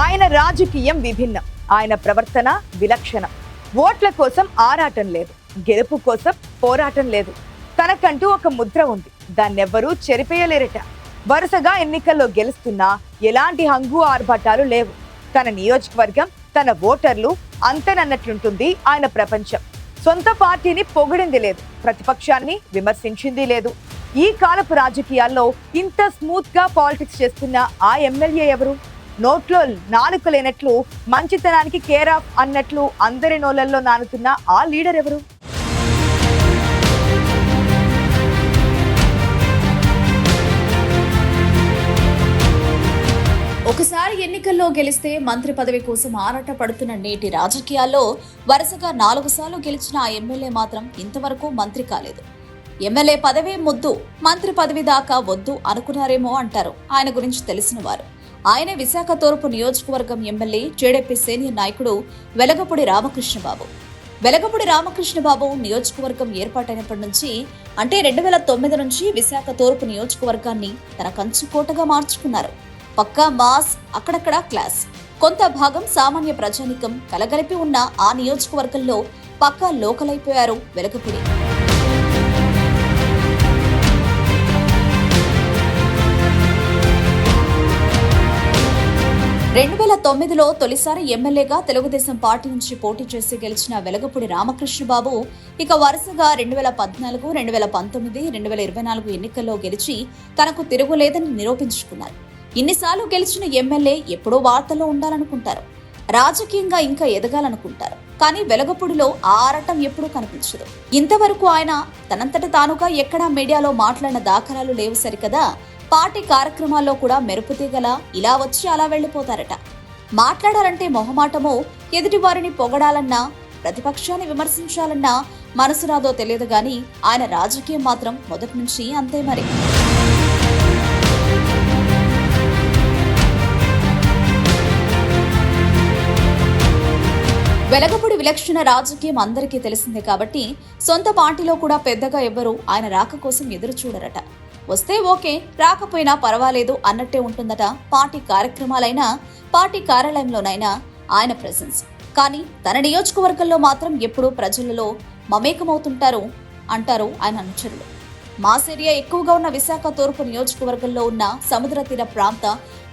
ఆయన రాజకీయం విభిన్నం. ఆయన ప్రవర్తన విలక్షణం. ఓట్ల కోసం ఆరాటం లేదు, గెలుపు కోసం పోరాటం లేదు. తనకంటూ ఒక ముద్ర ఉంది, దాన్నెవ్వరూ చెరిపేయలేరట. వరుసగా ఎన్నికల్లో గెలుస్తున్నా ఎలాంటి హంగు ఆర్భాటాలు లేవు. తన నియోజకవర్గం, తన ఓటర్లు అంతనన్నట్లుంటుంది ఆయన ప్రపంచం. సొంత పార్టీని పొగిడింది లేదు, ప్రతిపక్షాన్ని విమర్శించింది లేదు. ఈ కాలపు రాజకీయాల్లో ఇంత స్మూత్ గా పాలిటిక్స్ చేస్తున్న ఆ ఎమ్మెల్యే ఎవరు? నోట్లో నాలుక లేనట్లు, మంచితనానికి కేర్ ఆఫ్ అన్నట్లు అందరి నోళ్లలో నానుతున్న ఆ లీడర్ ఎవరు? ఒకసారి ఎన్నికల్లో గెలిస్తే మంత్రి పదవి కోసం ఆరాట పడుతున్న నేటి రాజకీయాల్లో వరుసగా 4 సార్లు గెలిచిన ఆ ఎమ్మెల్యే మాత్రం ఇంతవరకు మంత్రి కాలేదు. ఎమ్మెల్యే పదవే ముద్దు, మంత్రి పదవి దాకా వద్దు అనుకున్నారేమో అంటారు ఆయన గురించి తెలిసిన వారు. ఆయన విశాఖ తూర్పు నియోజకవర్గం ఎమ్మెల్యే, టీడీపీ సీనియర్ నాయకుడు వెలగపూడి రామకృష్ణబాబు. వెలగపూడి రామకృష్ణబాబు నియోజకవర్గం ఏర్పాటైనప్పటి నుంచి, అంటే 2009 నుంచి విశాఖ తూర్పు నియోజకవర్గాన్ని తన కంచుకోటగా మార్చుకున్నారు. పక్కా మాస్, అక్కడక్కడ క్లాస్. కొంత భాగం సామాన్య ప్రజానికం కలగలిపి ఉన్న ఆ నియోజకవర్గంలో పక్కా లోకల్ అయిపోయారు వెలగపూడి. 2009లో తొలిసారి ఎమ్మెల్యేగా తెలుగుదేశం పార్టీ నుంచి పోటీ చేసి గెలిచిన వెలగపూడి రామకృష్ణబాబు ఇక వరుసగా 2014, 2019, 2024 ఎన్నికల్లో గెలిచి తనకు తిరుగులేదని నిరూపించుకున్నారు. ఇన్నిసార్లు గెలిచిన ఎమ్మెల్యే ఎప్పుడో వార్తల్లో ఉండాలనుకుంటారు, రాజకీయంగా ఇంకా ఎదగాలనుకుంటారు. కానీ వెలగపూడిలో ఆ ఆరాటం ఎప్పుడూ కనిపించదు. ఇంతవరకు ఆయన తనంతట తానుగా ఎక్కడా మీడియాలో మాట్లాడిన దాఖలాలు లేవు సరికదా, పార్టీ కార్యక్రమాల్లో కూడా మెరుపుతీగల ఇలా వచ్చి అలా వెళ్లిపోతారట. మాట్లాడాలంటే మొహమాటమో, ఎదుటి వారిని పొగడాలన్నా, ప్రతిపక్షాన్ని విమర్శించాలన్నా మనసు రాదో తెలియదు గాని ఆయన రాజకీయం మాత్రం మొదటి నుంచి అంతే మరి. వెలగపూడి విలక్షణ రాజకీయం అందరికీ తెలిసిందే కాబట్టి సొంత పార్టీలో కూడా పెద్దగా ఎవ్వరూ ఆయన రాక కోసం ఎదురు చూడరట. వస్తే ఓకే, రాకపోయినా పర్వాలేదు అన్నట్టే ఉంటుందట పార్టీ కార్యక్రమాలైనా, పార్టీ కార్యాలయంలోనైనా ఆయన ప్రెసెన్స్. కానీ తన నియోజకవర్గంలో మాత్రం ఎప్పుడూ ప్రజలలో మమేకమవుతుంటారు అంటారు ఆయన అనుచరులు. మాస్ ఏరియా ఎక్కువగా ఉన్న విశాఖ తూర్పు నియోజకవర్గంలో ఉన్న సముద్ర తీర ప్రాంత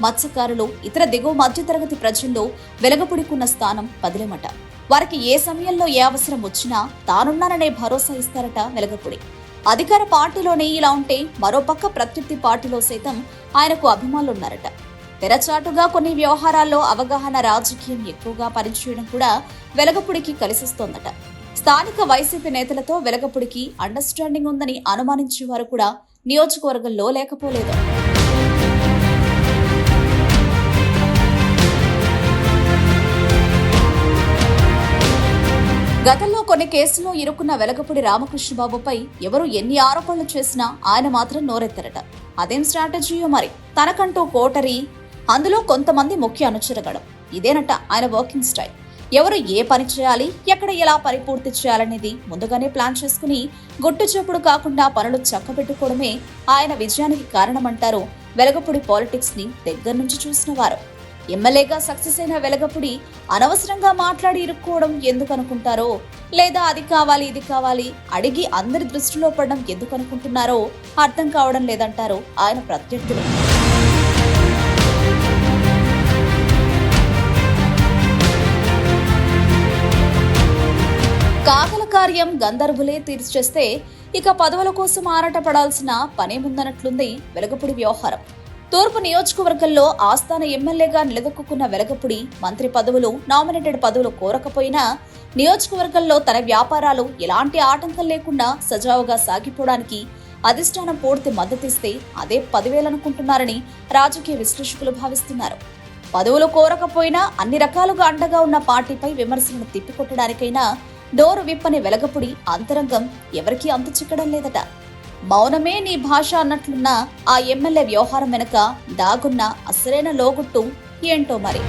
మత్స్యకారులు, ఇతర దిగువ మధ్యతరగతి ప్రజల్లో వెలగపూడికున్న స్థానం పదిలేమట. వారికి ఏ సమయంలో ఏ అవసరం వచ్చినా తానున్నాననే భరోసా ఇస్తారట వెలగపూడి. అధికార పార్టీలోనే ఇలా ఉంటే మరోపక్క ప్రత్యర్థి పార్టీలో సైతం ఆయనకు అభిమానులున్నారట. తెరచాటుగా కొన్ని వ్యవహారాల్లో అవగాహన, రాజకీయం ఎక్కువగా పనిచేయడం కూడా వెలగపూడికి కలిసిస్తోందట. స్థానిక వైసీపీ నేతలతో వెలగపూడికి అండర్స్టాండింగ్ ఉందని అనుమానించేవారు కూడా నియోజకవర్గంలో లేకపోలేదు. గతంలో కొన్ని కేసుల్లో ఇరుక్కున్న వెలగపూడి రామకృష్ణబాబుపై ఎవరు ఎన్ని ఆరోపణలు చేసినా ఆయన మాత్రం నోరెత్తరట. అదేం స్ట్రాటజీయో మరి. తనకంటూ కోటరీ, అందులో కొంతమంది ముఖ్య అనుచరగడం, ఇదేనట ఆయన వర్కింగ్ స్టైల్. ఎవరు ఏ పని చేయాలి, ఎక్కడ ఎలా పని పూర్తి చేయాలనేది ముందుగానే ప్లాన్ చేసుకుని గుట్టు చప్పుడు కాకుండా పనులు చక్కబెట్టుకోవడమే ఆయన విజయానికి కారణమంటారు వెలగపూడి పాలిటిక్స్ ని దగ్గర నుంచి చూసిన వారు. ఎమ్మెల్యేగా సక్సెస్ అయిన వెలగపూడి అనవసరంగా మాట్లాడి ఇరుక్కోవడం ఎందుకు అనుకుంటారో, లేదా అది కావాలి ఇది కావాలి అడిగి అందరి దృష్టిలో పడడం ఎందుకు అనుకుంటున్నారో అర్థం కావడం లేదంటారు ఆయన ప్రత్యర్థులు. కాకల కార్యం గంధర్వులే తీర్చేస్తే ఇక పదవుల కోసం ఆరాట పడాల్సిన పనేముందన్నట్లుంది వెలగపూడి వ్యవహారం. తూర్పు నియోజకవర్గంలో ఆస్థాన ఎమ్మెల్యేగా నిలదొక్కున్న వెలగపూడి మంత్రి పదవులు, నామినేటెడ్ పదవులు కోరకపోయినా నియోజకవర్గంలో తన వ్యాపారాలు ఎలాంటి ఆటంకం లేకుండా సజావుగా సాగిపోవడానికి అధిష్టానం పూర్తి మద్దతిస్తే అదే 10,000 అనుకుంటున్నారని రాజకీయ విశ్లేషకులు భావిస్తున్నారు. పదవులు కోరకపోయినా అన్ని రకాలుగా అండగా ఉన్న పార్టీపై విమర్శలను తిప్పికొట్టడానికైనా డోరు విప్పని వెలగపూడి అంతరంగం ఎవరికీ అంతు చిక్కడం లేదట. మౌనమే నీ భాష అన్నట్లున్న ఆ ఎమ్మెల్యే వ్యవహారం వెనుక దాగున్న అసలైన లోగుట్టు ఏంటో మరి.